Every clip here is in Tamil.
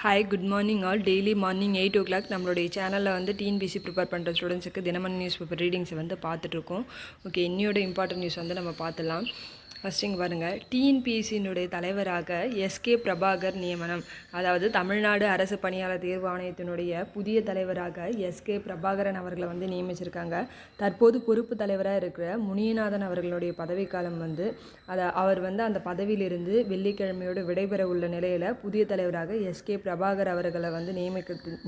Hi good morning all. Daily morning 8 o'clock நம்மளுடைய சேனலில் வந்து டிஎன்பிசி ப்ரிப்பேர் பண்ணுற ஸ்டூடெண்ட்ஸுக்கு தினமணி நியூஸ் பேப்பர் ரீடிங்ஸை வந்து பார்த்துட்ருக்கோம். ஓகே, இன்னையோட இம்பார்ட்டன்ட் நியூஸ் வந்து நம்ம பார்த்துலாம். ஃபஸ்ட்டு இங்கே பாருங்கள், டிஎன்பிஎஸ்சியினுடைய தலைவராக எஸ்கே பிரபாகர் நியமனம். அதாவது தமிழ்நாடு அரசு பணியாளர் தேர்வு ஆணையத்தினுடைய புதிய தலைவராக எஸ்கே பிரபாகரன் அவர்களை வந்து நியமிச்சிருக்காங்க. தற்போது பொறுப்பு தலைவராக இருக்கிற முனியநாதன் அவர்களுடைய பதவிக்காலம் வந்து அவர் வந்து அந்த பதவியிலிருந்து வெள்ளிக்கிழமையோடு விடைபெற உள்ள நிலையில் புதிய தலைவராக எஸ்கே பிரபாகர் அவர்களை வந்து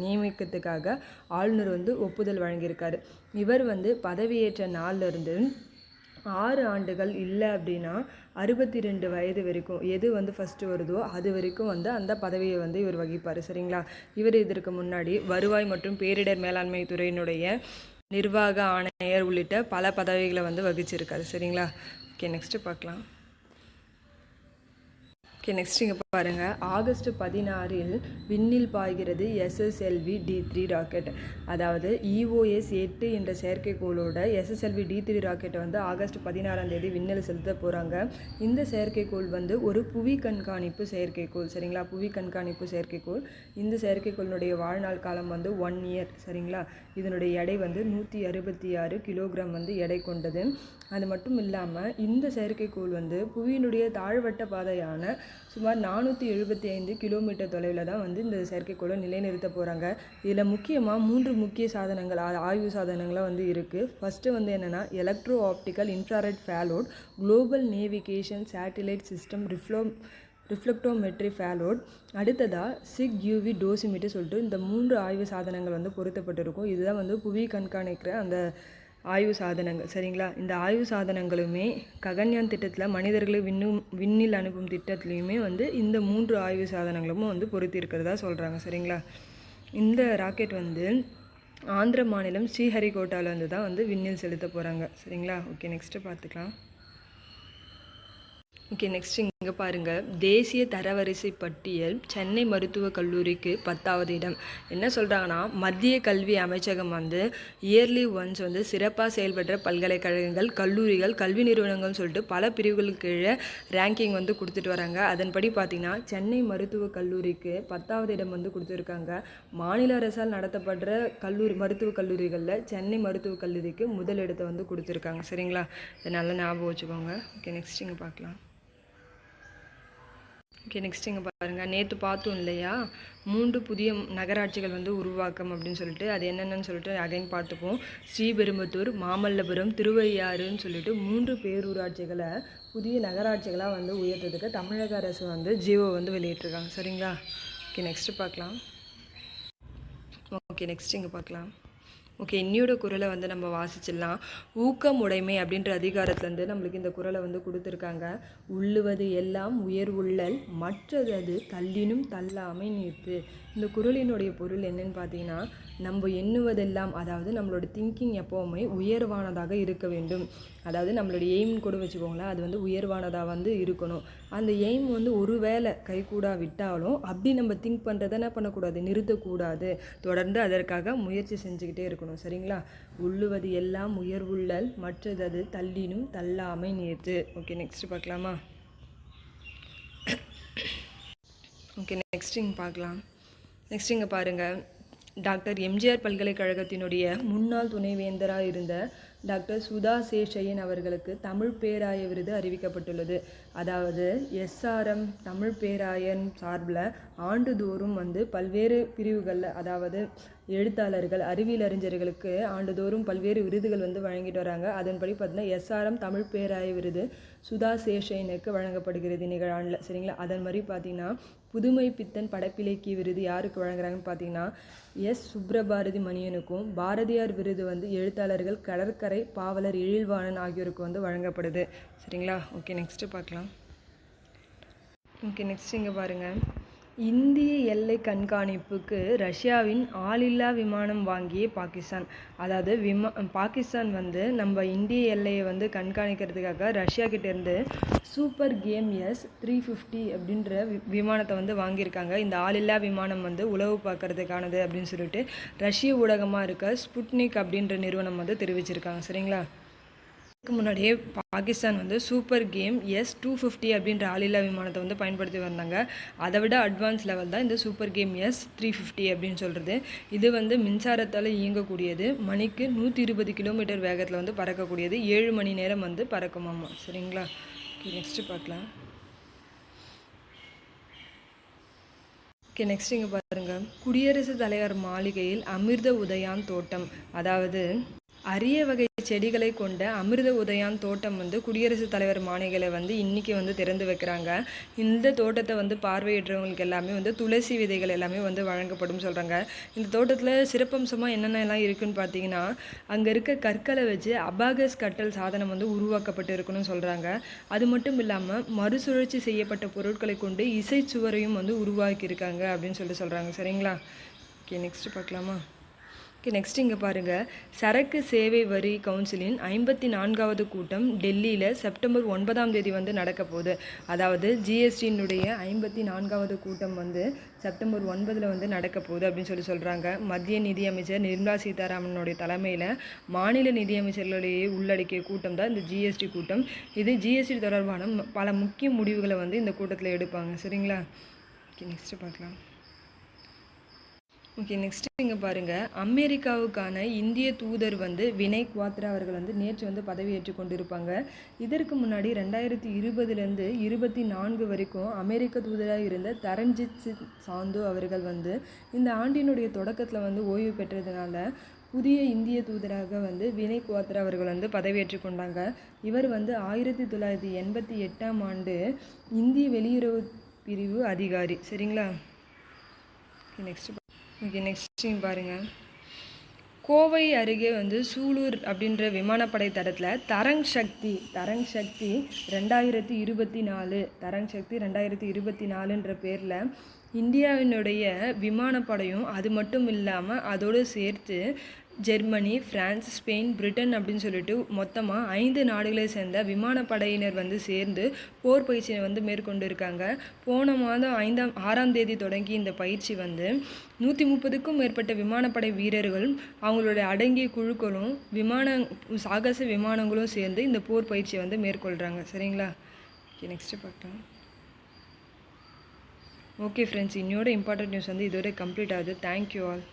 நியமிக்கிறதுக்காக ஆளுநர் வந்து ஒப்புதல் வழங்கியிருக்காரு. இவர் வந்து பதவியேற்ற நாளிலிருந்து 6 ஆண்டுகள் இல்லை அப்படின்னா 62 வயது வரைக்கும் எது வந்து ஃபஸ்ட்டு வருதோ அது வரைக்கும் வந்து அந்த பதவியை வந்து இவர் வகிப்பார். சரிங்களா? இவர் இதற்கு முன்னாடி வருவாய் மற்றும் பேரிடர் மேலாண்மை துறையினுடைய நிர்வாக ஆணையர் உள்ளிட்ட பல பதவிகளை வந்து வகிச்சிருக்காரு. சரிங்களா? ஓகே, நெக்ஸ்ட்டு பார்க்கலாம். ஓகே, நெக்ஸ்ட் இங்கே பாருங்கள், ஆகஸ்ட் 16 விண்ணில் பாய்கிறது SSLV D3 ராக்கெட். அதாவது EOS 8 என்ற செயற்கைக்கோளோட SSLV D3 ராக்கெட்டை வந்து ஆகஸ்ட் 16 விண்ணில் செலுத்த போகிறாங்க. இந்த செயற்கைக்கோள் வந்து ஒரு புவி கண்காணிப்பு செயற்கைக்கோள். சரிங்களா? புவி கண்காணிப்பு செயற்கைக்கோள். இந்த செயற்கைக்கோளினுடைய வாழ்நாள் காலம் வந்து 1 year. சரிங்களா? இதனுடைய எடை வந்து 166 கிலோகிராம் வந்து எடை கொண்டது. அது மட்டும் இல்லாமல் இந்த செயற்கைக்கோள் வந்து புவியினுடைய தாழ்வட்ட பாதையான சுமார் 475 கிலோமீட்டர் தொலைவில் தான் வந்து இந்த செயற்கைக்கோளை நிலைநிறுத்த போகிறாங்க. இதில் முக்கியமாக 3 முக்கிய சாதனங்கள் ஆய்வு சாதனங்களாக வந்து இருக்குது. ஃபஸ்ட்டு வந்து என்னென்னா electro optical infrared payload, global navigation satellite system, reflectometry payload, அடுத்ததாக சிக் யூவி டோசிமீட்டர் சொல்லிட்டு இந்த 3 ஆய்வு சாதனங்கள் வந்து பொருத்தப்பட்டிருக்கும். இதுதான் வந்து புவி கண்காணிக்கிற அந்த ஆய்வு சாதனங்கள். சரிங்களா? இந்த ஆய்வு சாதனங்களுமே ககன்யான் திட்டத்தில் மனிதர்களை விண்ணில் அனுப்பும் திட்டத்துலேயுமே வந்து இந்த 3 ஆய்வு சாதனங்களும் வந்து பொருத்தி இருக்கிறதா சொல்கிறாங்க. சரிங்களா? இந்த ராக்கெட் வந்து ஆந்திர மாநிலம் ஸ்ரீஹரிகோட்டாவில் வந்து தான் வந்து விண்ணில் செலுத்த போகிறாங்க. சரிங்களா? ஓகே, நெக்ஸ்ட்டு பார்த்துக்கலாம். ஓகே, நெக்ஸ்ட் இங்கே பாருங்கள், தேசிய தரவரிசை பட்டியல் சென்னை மருத்துவக் கல்லூரிக்கு 10வது இடம். என்ன சொல்கிறாங்கன்னா, மத்திய கல்வி அமைச்சகம் வந்து இயர்லி ஒன்ஸ் வந்து சிறப்பாக செயல்படுற பல்கலைக்கழகங்கள், கல்லூரிகள், கல்வி நிறுவனங்கள்னு சொல்லிட்டு பல பிரிவுகளுக்கு கீழே ரேங்கிங் வந்து கொடுத்துட்டு வராங்க. அதன்படி பார்த்திங்கன்னா சென்னை மருத்துவக் கல்லூரிக்கு 10வது இடம் வந்து கொடுத்துருக்காங்க. மாநில அரசால் நடத்தப்படுற மருத்துவக் கல்லூரிகளில் சென்னை மருத்துவக் கல்லூரிக்கு முதலிடத்தை வந்து கொடுத்துருக்காங்க. சரிங்களா? இதை நல்லா ஞாபகம் வச்சுக்கோங்க. ஓகே, நெக்ஸ்ட் இங்கே பார்க்கலாம். ஓகே, நெக்ஸ்ட் இங்கே பாருங்கள், நேற்று பார்த்தோம் இல்லையா, 3 புதிய நகராட்சிகள் வந்து உருவாக்கம் அப்படின்னு சொல்லிட்டு அது என்னென்னு சொல்லிட்டு அகைன் பார்த்துப்போம். ஸ்ரீபெரும்புத்தூர், மாமல்லபுரம், திருவையாறுன்னு சொல்லிட்டு 3 பேரூராட்சிகளை புதிய நகராட்சிகளாக வந்து உயர்த்ததுக்கு தமிழக அரசு வந்து ஜியோ வந்து வெளியிட்டிருக்காங்க. சரிங்களா? ஓகே, நெக்ஸ்ட்டு பார்க்கலாம். ஓகே, நெக்ஸ்ட் இங்கே பார்க்கலாம். ஓகே, இன்னியோட குரலை வந்து நம்ம வாசிச்சிடலாம். ஊக்கம் உடைமை அப்படின்ற அதிகாரத்துலேருந்து நம்மளுக்கு இந்த குரலை வந்து கொடுத்துருக்காங்க. உள்ளுவது எல்லாம் உயர்வுள்ளல், மற்றது அது தள்ளினும் தள்ளாமை நீர்த்து. இந்த குரலினுடைய பொருள் என்னன்னு பார்த்தீங்கன்னா, நம்ம எண்ணுவதெல்லாம், அதாவது நம்மளோட திங்கிங் எப்போவுமே உயர்வானதாக இருக்க வேண்டும். அதாவது நம்மளுடைய எய்ம்னு கூட வச்சுக்கோங்களேன், அது வந்து உயர்வானதாக வந்து இருக்கணும். அந்த எய்ம் வந்து ஒரு வேளை கைகூடா விட்டாலும் அப்படி நம்ம திங்க் பண்ணுறதை என்ன பண்ணக்கூடாது, நிறுத்தக்கூடாது. தொடர்ந்து அதற்காக முயற்சி செஞ்சுக்கிட்டே இருக்கணும். சரிங்களா? உள்ளுவது எல்லாம் உயர்வுள்ளல், மற்றது அது தள்ளினும் தள்ளாமை நீர்த்து. ஓகே, நெக்ஸ்ட் பார்க்கலாமா? ஓகே, நெக்ஸ்ட் இங்கே பார்க்கலாம். நெக்ஸ்ட் இங்கே பாருங்கள், டாக்டர் எம்ஜிஆர் பல்கலைக்கழகத்தினுடைய முன்னாள் துணைவேந்தராக இருந்த டாக்டர் சுதா சேஷையன் அவர்களுக்கு தமிழ் பேராய விருது அறிவிக்கப்பட்டுள்ளது. அதாவது SRM தமிழ் பேராயன் சார்பில் ஆண்டுதோறும் வந்து பல்வேறு பிரிவுகளில், அதாவது எழுத்தாளர்கள், அறிவியல் அறிஞர்களுக்கு ஆண்டுதோறும் பல்வேறு விருதுகள் வந்து வழங்கிட்டு வராங்க. அதன்படி பார்த்தீங்கன்னா SRM தமிழ் பேராய விருது சுதா சேஷையனுக்கு வழங்கப்படுகிறது நிகழாண்டில். சரிங்களா? அதன் மாதிரி பார்த்தீங்கன்னா புதுமை பித்தன் படைப்பிலக்கிய விருது யாருக்கு வழங்குறாங்கன்னு பார்த்தீங்கன்னா சுப்ரபாரதி மணியனுக்கும், பாரதியார் விருது வந்து எழுத்தாளர்கள் கடற்கரை பாவலர் எழில்வாணன் ஆகியோருக்கு வந்து வழங்கப்படுது. சரிங்களா? ஓகே, நெக்ஸ்ட்டு பார்க்கலாம். ஓகே, நெக்ஸ்ட் இங்கே பாருங்கள், இந்திய எல்லை கண்காணிப்புக்கு ரஷ்யாவின் ஆளில்லா விமானம் வாங்கிய பாகிஸ்தான். அதாவது பாகிஸ்தான் வந்து நம்ம இந்திய எல்லையை வந்து கண்காணிக்கிறதுக்காக ரஷ்யா கிட்டேருந்து சூப்பர் கேம் S-350 அப்படின்ற விமானத்தை வந்து வாங்கியிருக்காங்க. இந்த ஆளில்லா விமானம் வந்து உளவு பார்க்கறதுக்கானது அப்படின்னு சொல்லிட்டு ரஷ்ய ஊடகமாக இருக்க ஸ்புட்னிக் அப்படின்ற நிறுவனம் வந்து தெரிவிச்சிருக்காங்க. சரிங்களா? முன்னாடியே பாகிஸ்தான் வந்து சூப்பர் கேம் S-250 அப்படின்ற ஆளில்லா விமானத்தை வந்து பயன்படுத்தி வந்தாங்க. அதை விட அட்வான்ஸ் லெவல் தான் இந்த சூப்பர் கேம் S-350 அப்படின்னு சொல்கிறது. இது வந்து மின்சாரத்தால் இயங்கக்கூடியது. மணிக்கு 120 கிலோமீட்டர் வேகத்தில் வந்து பறக்கக்கூடியது. 7 மணி நேரம் வந்து பறக்குமாமா. சரிங்களா? ஓகே, நெக்ஸ்ட்டு பார்க்கலாம். ஓகே, நெக்ஸ்ட் இங்கே பாருங்கள். குடியரசுத் தலைவர் மாளிகையில் அமிர்த உதயான் தோட்டம், அதாவது அரிய வகை செடிகளை கொண்ட அமிர்த உதயான் தோட்டம் வந்து குடியரசுத் தலைவர் மாளிகையில் வந்து இன்றைக்கி வந்து திறந்து வைக்கிறாங்க. இந்த தோட்டத்தை வந்து பார்வையிடுறவங்களுக்கு எல்லாமே வந்து துளசி விதைகள் எல்லாமே வந்து வழங்கப்படும் சொல்கிறாங்க. இந்த தோட்டத்தில் சிறப்பம்சமாக என்னென்னலாம் இருக்குதுன்னு பார்த்தீங்கன்னா, அங்கே இருக்க கற்களை வச்சு அபாகஸ் கட்டல் சாதனம் வந்து உருவாக்கப்பட்டு இருக்குன்னு சொல்கிறாங்க. அது மட்டும் இல்லாமல் மறுசுழற்சி செய்யப்பட்ட பொருட்களை கொண்டு இசைச்சுவரையும் வந்து உருவாக்கியிருக்காங்க அப்படின்னு சொல்கிறாங்க. சரிங்களா? ஓகே, நெக்ஸ்ட்டு பார்க்கலாமா? ஓகே, நெக்ஸ்ட் இங்கே பாருங்கள். சரக்கு சேவை வரி கவுன்சிலின் 54வது கூட்டம் டெல்லியில் செப்டம்பர் 9ஆம் தேதி வந்து நடக்க போகுது. அதாவது ஜிஎஸ்டியினுடைய 54வது கூட்டம் வந்து செப்டம்பர் 9 வந்து நடக்க போகுது அப்படின்னு சொல்கிறாங்க. மத்திய நிதியமைச்சர் நிர்மலா சீதாராமனுடைய தலைமையில் மாநில நிதியமைச்சர்களுடைய உள்ளடக்கிய கூட்டம் தான் இந்த ஜிஎஸ்டி கூட்டம். இது ஜிஎஸ்டி தொடர்பான பல முக்கிய முடிவுகளை வந்து இந்த கூட்டத்தில் எடுப்பாங்க. சரிங்களா? ஓகே, நெக்ஸ்ட்டு பார்க்கலாம். ஓகே, நெக்ஸ்ட்டு இங்கே பாருங்கள். அமெரிக்காவுக்கான இந்திய தூதர் வந்து வினய் குவாத்ரா அவர்கள் வந்து நேற்று வந்து பதவியேற்று கொண்டிருப்பாங்க. இதற்கு முன்னாடி 2020லேருந்து 24 வரைக்கும் அமெரிக்க தூதராக இருந்த தரண்ஜித் சிங் சாந்து அவர்கள் வந்து இந்த ஆண்டினுடைய தொடக்கத்தில் வந்து ஓய்வு பெற்றதுனால புதிய இந்திய தூதராக வந்து வினய் குவாத்ரா அவர்கள் வந்து பதவியேற்று கொண்டாங்க. இவர் வந்து 1988ஆம் ஆண்டு இந்திய வெளியுறவு பிரிவு அதிகாரி. சரிங்களா? நெக்ஸ்ட் பாருங்கள். கோவை அருகே வந்து சூலூர் அப்படின்ற விமானப்படை தடத்தில் தரங் சக்தி 2024 பேரில் இந்தியாவினுடைய விமானப்படையும் அது மட்டும் இல்லாமல் அதோடு சேர்த்து ஜெர்மனி, பிரான்ஸ், ஸ்பெயின், பிரிட்டன் அப்படின்னு சொல்லிட்டு மொத்தமாக 5 நாடுகளை சேர்ந்த விமானப்படையினர் வந்து சேர்ந்து போர் பயிற்சியை வந்து மேற்கொண்டு இருக்காங்க. போன மாதம் 6ஆம் தேதி தொடங்கி இந்த பயிற்சி வந்து 130க்கும் மேற்பட்ட விமானப்படை வீரர்கள் அவங்களுடைய அடங்கிய குழுக்களும் சாகச விமானங்களும் சேர்ந்து இந்த போர் பயிற்சியை வந்து மேற்கொள்கிறாங்க. சரிங்களா? ஓகே, நெக்ஸ்ட்டு பார்க்கலாம். ஓகே ஃப்ரெண்ட்ஸ், இன்னோட இம்பார்ட்டன்ட் நியூஸ் வந்து இதோட கம்ப்ளீட் ஆகுது. Thank you all.